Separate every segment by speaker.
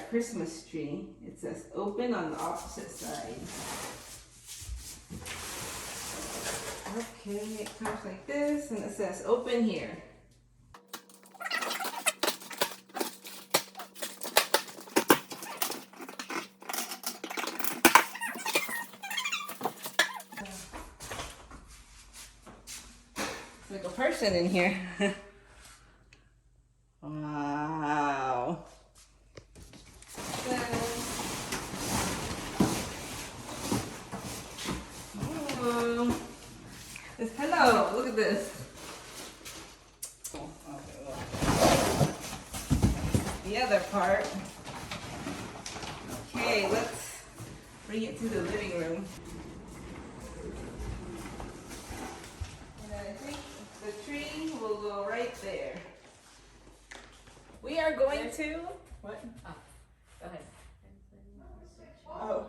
Speaker 1: Christmas tree. It says open on the opposite side. Okay, it comes like this and it says open here. It's like a person in here. Wow. Oh, hello, look at this. The other part. Okay, let's bring it to the living room. And I think the tree will go right there. We are going to... What?
Speaker 2: Oh, go ahead.
Speaker 1: Oh,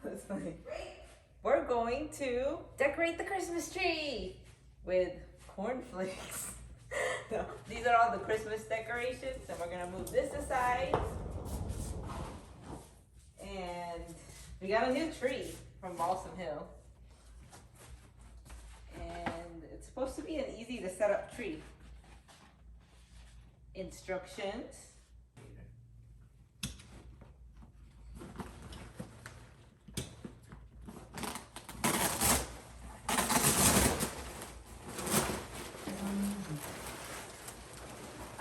Speaker 1: that's funny. We're going to decorate the Christmas tree with cornflakes. No, these are all the Christmas decorations, and we're gonna move this aside. And we got a new tree from Balsam Hill. And it's supposed to be an easy to set up tree. Instructions.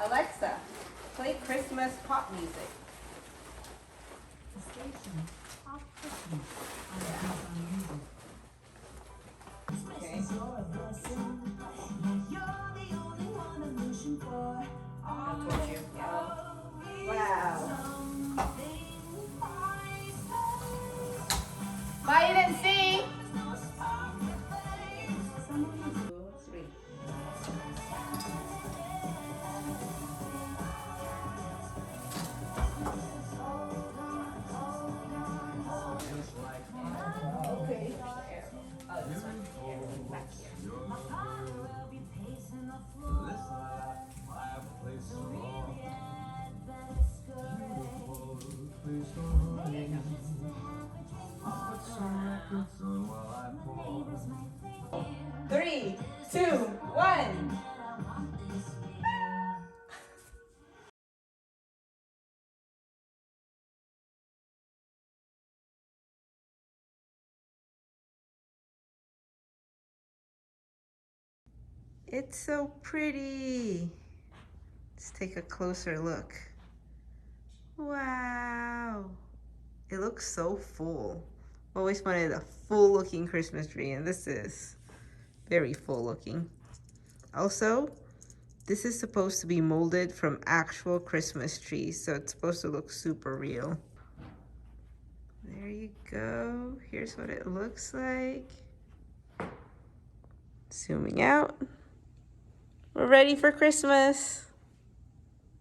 Speaker 1: Alexa, play Christmas pop music.
Speaker 3: The station, Pop Christmas on Balsam Music.
Speaker 1: Okay.
Speaker 3: Christmas, you're a blessing. Yeah, you're the only one I'm wishing for.
Speaker 1: I told you. Yeah. Wow.
Speaker 2: Buy it and see.
Speaker 1: 2, 3. Okay. Oh, this one. Here, back here. Three, 2, 1. It's so pretty. Let's take a closer look. Wow. It looks so full. Always wanted a full looking Christmas tree, and this is very full looking. Also, this is supposed to be molded from actual Christmas trees, so it's supposed to look super real. There you go. Here's what it looks like. Zooming out. We're ready for Christmas.